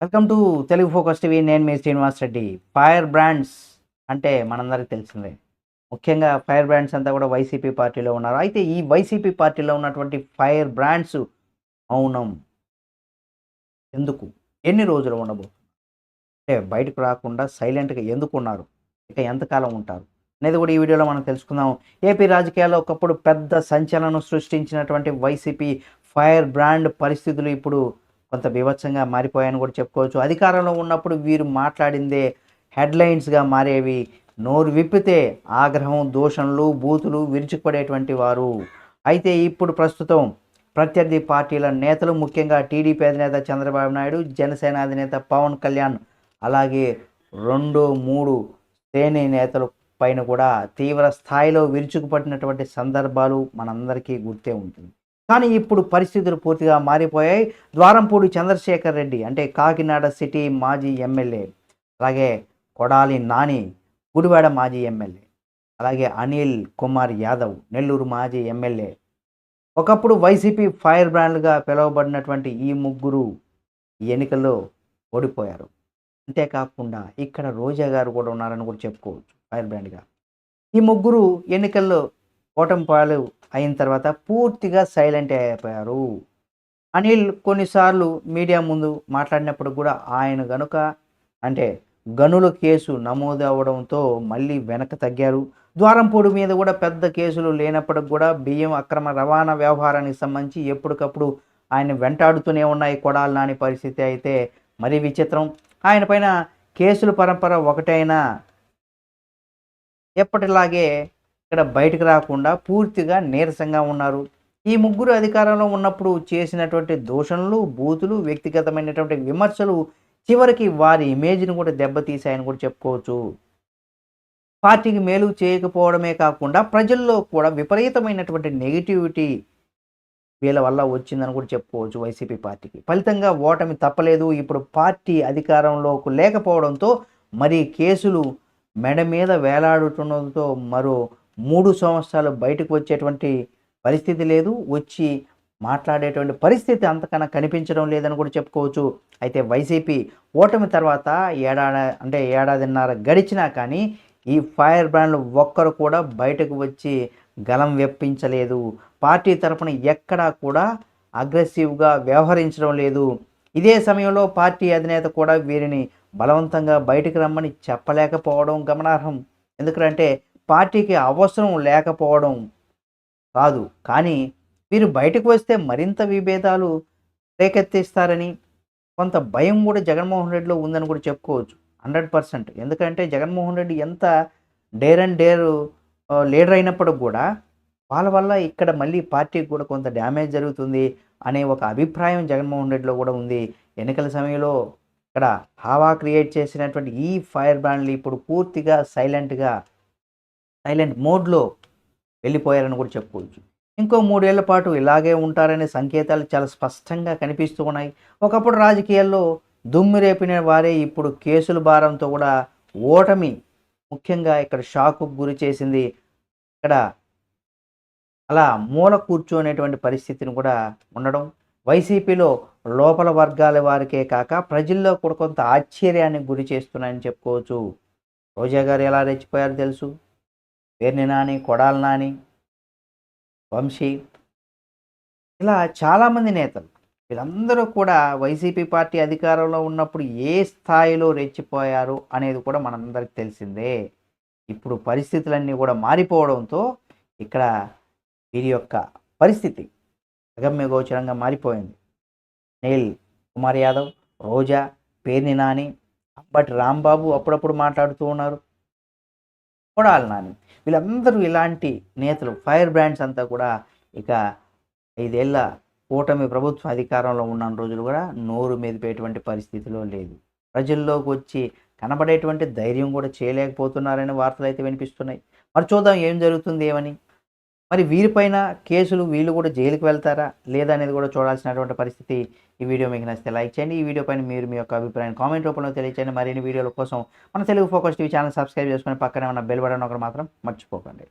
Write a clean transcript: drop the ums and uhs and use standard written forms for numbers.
Welcome to Telugu focus TV. నేను మీ Srinivas Reddy. Fire brands అంటే మనందరికీ తెలిసిందే. ముఖ్యంగా ఫైర్ బ్రాండ్స్ అంతా కూడా వైసీపీ పార్టీలో ఉన్నారు. అయితే ఈ వైసీపీ పార్టీలో ఉన్నటువంటి ఫైర్ బ్రాండ్స్ మౌనం ఎందుకు? ఎన్ని రోజులు ఉండబోతుంది? అంటే బయటకు రాకుండా సైలెంట్‌గా ఎందుకున్నారు? ఇక ఎంతకాలం ఉంటారు? అనేది కూడా ఈ వీడియోలో మనం తెలుసుకుందాం. ఏపీ రాజకీయాల్లో ఒకప్పుడు పెద్ద సంచలనం సృష్టించినటువంటి వైసీపీ ఫైర్ బ్రాండ్ పరిస్థితులు ఇప్పుడు కొంత బీభత్సంగా మారిపోయాయని కూడా చెప్పుకోవచ్చు. అధికారంలో ఉన్నప్పుడు వీరు మాట్లాడిందే హెడ్‌లైన్స్‌గా మారేవి. నోరు విప్పితే ఆగ్రహం, దూషణలు, బూతులు విరుచుకుపడేటువంటి వారు. అయితే ఇప్పుడు ప్రస్తుతం ప్రత్యర్థి పార్టీల నేతలు, ముఖ్యంగా టీడీపీ అధినేత చంద్రబాబు నాయుడు, జనసేన అధినేత పవన్ కళ్యాణ్, అలాగే 2, 3 శ్రేణి నేతల పైన కూడా తీవ్ర స్థాయిలో విరుచుకుపడినటువంటి సందర్భాలు మనందరికీ గుర్తే ఉంటుంది. కానీ ఇప్పుడు పరిస్థితులు పూర్తిగా మారిపోయాయి. ద్వారంపూడి చంద్రశేఖర్ రెడ్డి అంటే కాకినాడ సిటీ మాజీ ఎమ్మెల్యే, అలాగే కొడాలి నాని గుడివాడ మాజీ ఎమ్మెల్యే, అలాగే అనిల్ కుమార్ యాదవ్ నెల్లూరు మాజీ ఎమ్మెల్యే, ఒకప్పుడు వైసీపీ ఫైర్ బ్రాండ్‌గా పిలువబడినటువంటి ఈ ముగ్గురు ఈ ఎన్నికల్లో ఓడిపోయారు. అంతేకాకుండా ఇక్కడ రోజా గారు కూడా ఉన్నారని కూడా చెప్పుకోవచ్చు ఫైర్ బ్రాండ్‌గా. ఈ ముగ్గురు ఎన్నికల్లో ఓటమి పాలు అయిన తర్వాత పూర్తిగా సైలెంట్ అయిపోయారు. అనిల్ కొన్నిసార్లు మీడియా ముందు మాట్లాడినప్పుడు కూడా ఆయన గనుక అంటే గనుల కేసు నమోదు అవ్వడంతో మళ్ళీ వెనక్కి తగ్గారు. ద్వారంపూడి మీద కూడా పెద్ద కేసులు లేనప్పటికి కూడా బియ్యం అక్రమ రవాణా వ్యవహారానికి సంబంధించి ఎప్పటికప్పుడు ఆయన వెంటాడుతూనే ఉన్నాయి. కొడాలి నాని పరిస్థితి అయితే మరీ విచిత్రం. ఆయన పైన కేసుల పరంపర ఒకటైనా ఎప్పటిలాగే ఇక్కడ బయటకు రాకుండా పూర్తిగా నీరసంగా ఉన్నారు. ఈ ముగ్గురు అధికారంలో ఉన్నప్పుడు చేసినటువంటి దూషణలు, బూతులు, వ్యక్తిగతమైనటువంటి విమర్శలు చివరికి వారి ఇమేజ్‌ని కూడా దెబ్బతీశాయని కూడా చెప్పుకోవచ్చు. పార్టీకి మేలు చేయకపోవడమే కాకుండా ప్రజల్లో కూడా విపరీతమైనటువంటి నెగటివిటీ వీళ్ళ వల్ల వచ్చిందని కూడా చెప్పుకోవచ్చు వైసీపీ పార్టీకి. ఫలితంగా ఓటమి తప్పలేదు. ఇప్పుడు పార్టీ అధికారంలోకి లేకపోవడంతో మరి కేసులు మెడ మీద వేలాడుతుండడంతో మరో 3 సంవత్సరాలు బయటకు వచ్చేటువంటి పరిస్థితి లేదు. వచ్చి మాట్లాడేటువంటి పరిస్థితి అంతకన్నా కనిపించడం లేదని కూడా చెప్పుకోవచ్చు. అయితే వైసీపీ ఓటమి తర్వాత ఏడాదిన్నర గడిచినా కానీ ఈ ఫైర్ బ్రాండ్‌లు ఒక్కరు కూడా బయటకు వచ్చి గళం విప్పించలేదు. పార్టీ తరపున ఎక్కడా కూడా అగ్రెసివ్‌గా వ్యవహరించడం లేదు. ఇదే సమయంలో పార్టీ అధినేత కూడా వీరిని బలవంతంగా బయటికి రమ్మని చెప్పలేకపోవడం గమనార్హం. ఎందుకంటే పార్టీకి అవసరం లేకపోవడం కాదు. కానీ వీరు బయటకు వస్తే మరింత విభేదాలు రేకెత్తిస్తారని కొంత భయం కూడా జగన్మోహన్ రెడ్డిలో ఉందని కూడా చెప్పుకోవచ్చు. 100%. ఎందుకంటే జగన్మోహన్ రెడ్డి ఎంత డేర్ అండ్ డేర్ లీడర్ అయినప్పటికి కూడా వాళ్ళ వల్ల ఇక్కడ మళ్ళీ పార్టీకి కూడా కొంత డ్యామేజ్ జరుగుతుంది అనే ఒక అభిప్రాయం జగన్మోహన్ రెడ్డిలో కూడా ఉంది. ఎన్నికల సమయంలో ఇక్కడ హావా క్రియేట్ చేసినటువంటి ఈ ఫైర్ బ్రాండ్‌లు ఇప్పుడు పూర్తిగా సైలెంట్ మోడ్‌లో వెళ్ళిపోయారని కూడా చెప్పుకోవచ్చు. ఇంకో 3 ఏళ్ల పాటు ఇలాగే ఉంటారనే సంకేతాలు చాలా స్పష్టంగా కనిపిస్తూ ఉన్నాయి. ఒకప్పుడు రాజకీయాల్లో దుమ్ము రేపిన వారే ఇప్పుడు కేసుల భారంతో కూడా ఓటమి ముఖ్యంగా ఇక్కడ షాక్‌కు గురి చేసింది. ఇక్కడ అలా మూల కూర్చోనేటువంటి పరిస్థితిని కూడా ఉండడం, వైసీపీలో లోపల వర్గాల వారికే కాక ప్రజల్లో కూడా కొంత ఆశ్చర్యానికి గురి చేస్తున్నాయని చెప్పుకోవచ్చు. రోజా గారు ఎలా రెచ్చిపోయారో తెలుసు. పేర్ని నాని, కొడాలి నాని, వంశీ ఇలా చాలామంది నేతలు వీళ్ళందరూ కూడా వైసీపీ పార్టీ అధికారంలో ఉన్నప్పుడు ఏ స్థాయిలో రెచ్చిపోయారు అనేది కూడా మనందరికి తెలిసిందే. ఇప్పుడు పరిస్థితులన్నీ కూడా మారిపోవడంతో ఇక్కడ వీరి యొక్క పరిస్థితి అగమ్యగోచరంగా మారిపోయింది. అనిల్ కుమార్ యాదవ్, రోజా, పేర్ని నాని, అంబటి రాంబాబు అప్పుడప్పుడు మాట్లాడుతూ ఉన్నారు. కొడాలి నాని వీళ్ళందరూ ఇలాంటి నేతలు ఫైర్ బ్రాండ్స్ అంతా కూడా ఇక 5 ఏళ్ల కూటమి ప్రభుత్వ అధికారంలో ఉన్న రోజులు కూడా నోరు మెదిపేటువంటి పరిస్థితిలో లేదు. ప్రజల్లోకి వచ్చి కనబడేటువంటి ధైర్యం కూడా చేయలేకపోతున్నారని వార్తలైతే వినిపిస్తున్నాయి. మరి చూద్దాం ఏం జరుగుతుంది ఏమని. మరి వీరిపైన కేసులు వీళ్ళు కూడా జైలుకి వెళ్తారా లేదా అనేది కూడా చూడాల్సినటువంటి పరిస్థితి. ఈ వీడియో మీకు నచ్చితే లైక్ చేయండి. ఈ వీడియో పైన మీరు మీ యొక్క అభిప్రాయాన్ని కామెంట్ రూపంలో తెలియచేయండి. మరిన్ని వీడియోల కోసం మన Telugu focus TV channel subscribe చేసుకొని పక్కనే ఉన్న బెల్ బటన్ ఒకటి మాత్రం మర్చిపోకండి.